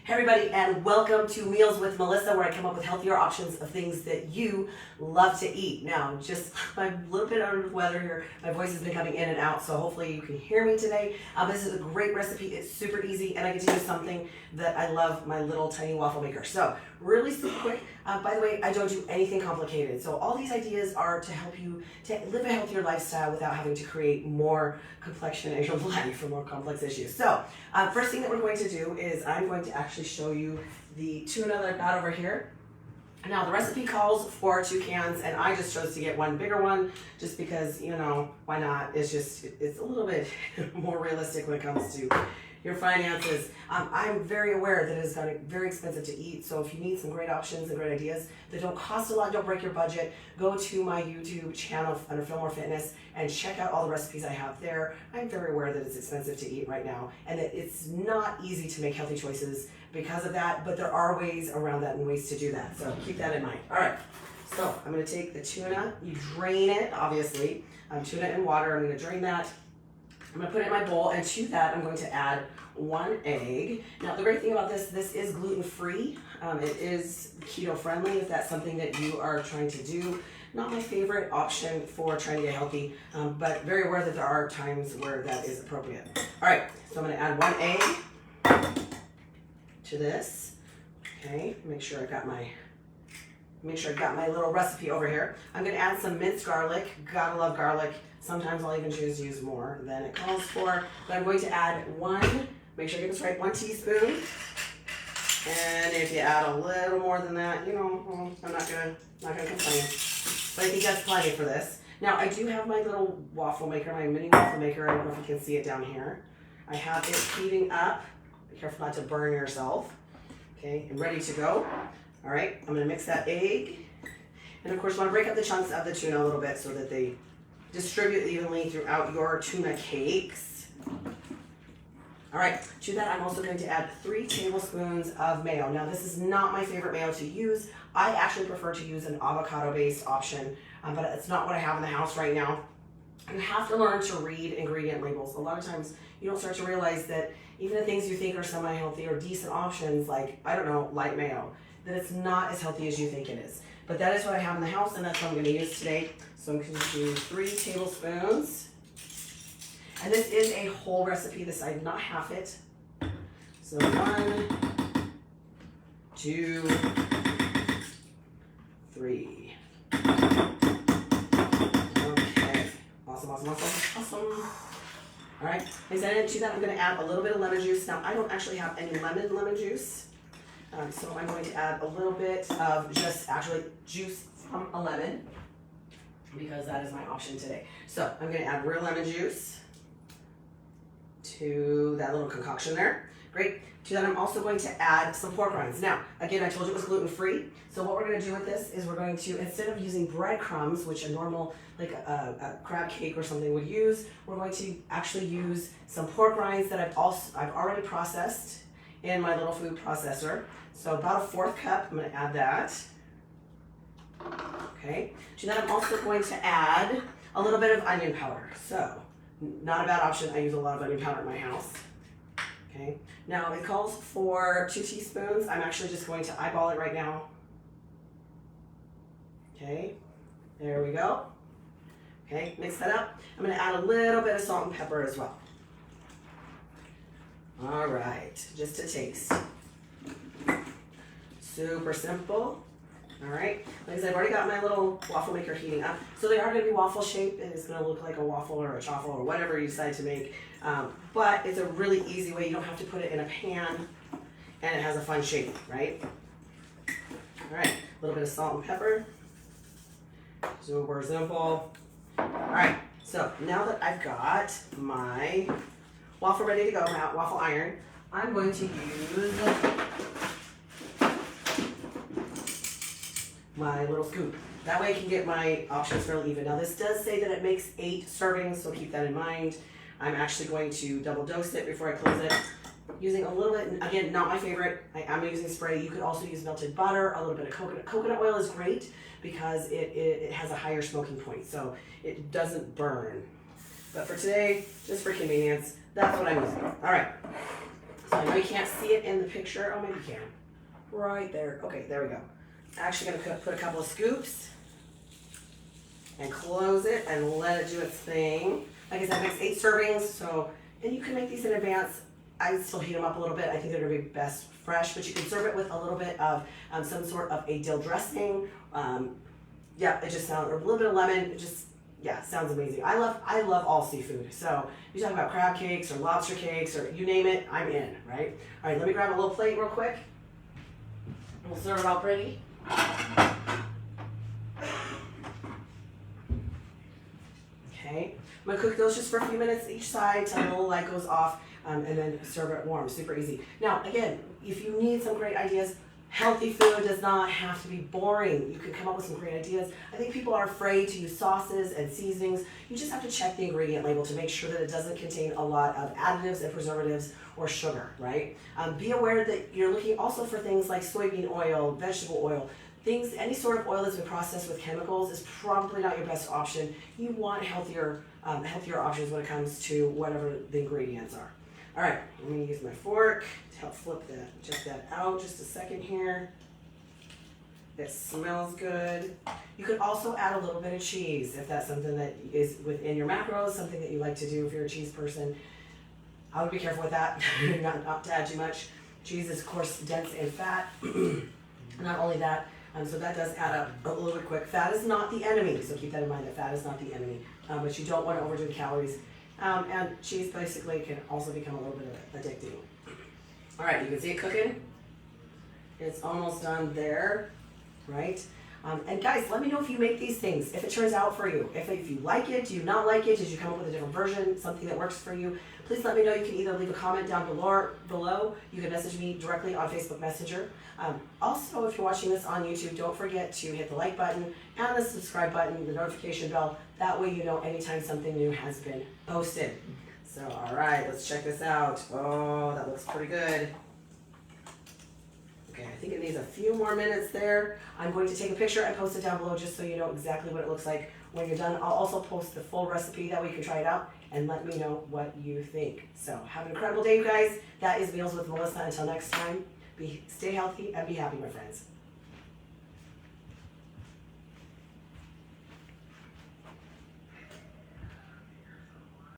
Hey everybody, and welcome to Meals with Melissa, where I come up with healthier options of things that you love to eat. Now, I'm a little bit under the weather here. My voice has been coming in and out, so hopefully you can hear me today. This is a great recipe. It's super easy, and I get to use something that I love, my little tiny waffle maker. So, really super quick. By the way, I don't do anything complicated. So all these ideas are to help you to live a healthier lifestyle without having to create more complexion in your life or more complex issues. So, first thing that we're going to do is I'm going to actually show you the tuna that I've got over here. Now the recipe calls for 2 cans, and I just chose to get one bigger one just because, you know, why not? It's a little bit more realistic when it comes to your finances. I'm very aware that it's very expensive to eat, so if you need some great options and great ideas that don't cost a lot, don't break your budget, go to my YouTube channel under Fillmore Fitness and check out all the recipes I have there. I'm very aware that it's expensive to eat right now and that it's not easy to make healthy choices because of that, but there are ways around that and ways to do that, so keep that in mind. All right, so I'm gonna take the tuna, you drain it, obviously. Tuna in water, I'm gonna drain that. I'm gonna put it in my bowl, and to that I'm going to add 1 egg. Now the great thing about this is gluten-free. It is keto-friendly if that's something that you are trying to do. Not my favorite option for trying to get healthy, but very aware that there are times where that is appropriate. All right, so I'm gonna add 1 egg to this. Okay, make sure I got my little recipe over here. I'm gonna add some minced garlic. Gotta love garlic. Sometimes I'll even choose to use more than it calls for. But I'm going to add make sure I get this right, 1 teaspoon. And if you add a little more than that, you know, I'm not gonna complain. But I think that's plenty for this. Now I do have my little waffle maker, my mini waffle maker. I don't know if you can see it down here. I have it heating up. Be careful not to burn yourself. Okay, and ready to go. All right, I'm gonna mix that egg. And of course, you wanna break up the chunks of the tuna a little bit so that they distribute evenly throughout your tuna cakes. All right, to that I'm also going to add 3 tablespoons of mayo. Now this is not my favorite mayo to use. I actually prefer to use an avocado-based option, but it's not what I have in the house right now. You have to learn to read ingredient labels. A lot of times you don't start to realize that even the things you think are semi-healthy or decent options, like, I don't know, light mayo, that it's not as healthy as you think it is. But that is what I have in the house, and that's what I'm gonna use today. So I'm going to do 3 tablespoons. And this is a whole recipe. This I did not half it. So 1, 2, 3. Okay. Awesome. All right. And then to that, I'm going to add a little bit of lemon juice. Now, I don't actually have any lemon juice. So I'm going to add a little bit of just actually juice from a lemon, because that is my option today. So I'm gonna add real lemon juice to that little concoction there. Great. To that I'm also going to add some pork rinds. Now, again, I told you it was gluten-free. So what we're gonna do with this is we're going to, instead of using breadcrumbs, which a normal, like a crab cake or something would use, we're going to actually use some pork rinds that I've already processed in my little food processor. So about a 1/4 cup, I'm gonna add that. Okay, to that I'm also going to add a little bit of onion powder. So, not a bad option. I use a lot of onion powder in my house. Okay, now it calls for 2 teaspoons. I'm actually just going to eyeball it right now. Okay, there we go. Okay, mix that up. I'm going to add a little bit of salt and pepper as well. All right, just a taste. Super simple. All right, like I said, I've already got my little waffle maker heating up. So they are gonna be waffle shaped, and it's gonna look like a waffle or a chaffle or whatever you decide to make. But it's a really easy way. You don't have to put it in a pan, and it has a fun shape, right? All right, a little bit of salt and pepper. Super simple. All right, so now that I've got my waffle ready to go, my waffle iron, I'm going to use my little scoop. That way I can get my options fairly even. Now this does say that it makes 8 servings, so keep that in mind. I'm actually going to double dose it before I close it. Using a little bit, again, not my favorite. I'm using spray. You could also use melted butter, a little bit of coconut. Coconut oil is great because it has a higher smoking point, so it doesn't burn. But for today, just for convenience, that's what I'm using. All right, So I know you can't see it in the picture. Oh, maybe you can. Right there. Okay, there we go. Actually going to put a couple of scoops and close it and let it do its thing. Like I said, it makes 8 servings, so, and you can make these in advance. I still heat them up a little bit. I think they're going to be best fresh, but you can serve it with a little bit of some sort of a dill dressing. Yeah, it just sounds, or a little bit of lemon. It just, yeah, sounds amazing. I love all seafood. So you talk about crab cakes or lobster cakes or you name it, I'm in, right? All right, let me grab a little plate real quick. We'll serve it all pretty. Okay, I'm gonna cook those just for a few minutes each side till the little light goes off, and then serve it warm. Super easy. Now, again, if you need some great ideas, healthy food does not have to be boring. You can come up with some great ideas. I think people are afraid to use sauces and seasonings. You just have to check the ingredient label to make sure that it doesn't contain a lot of additives and preservatives or sugar, right? Be aware that you're looking also for things like soybean oil, vegetable oil, things, any sort of oil that's been processed with chemicals is probably not your best option. You want healthier options when it comes to whatever the ingredients are. All right, I'm gonna use my fork to help flip that out just a second here. It smells good. You could also add a little bit of cheese if that's something that is within your macros, something that you like to do if you're a cheese person. I would be careful with that, not to add too much. Cheese is, of course, dense in fat. Not only that, so that does add up a little bit quick. Fat is not the enemy, so keep that in mind that fat is not the enemy, but you don't want to overdo the calories. And cheese basically can also become a little bit addicting. All right, you can see it cooking. It's almost done there, right? And guys, let me know if you make these things, if it turns out for you. If you like it, do you not like it? Did you come up with a different version, something that works for you? Please let me know. You can either leave a comment down below. You can message me directly on Facebook Messenger. Also, if you're watching this on YouTube, don't forget to hit the like button and the subscribe button, the notification bell. That way you know anytime something new has been posted. So, all right, let's check this out. Oh, that looks pretty good. Okay, I think it needs a few more minutes there. I'm going to take a picture and post it down below just so you know exactly what it looks like when you're done. I'll also post the full recipe, that way you can try it out and let me know what you think. So have an incredible day, you guys. That is Meals with Melissa. Until next time, stay healthy and be happy, my friends.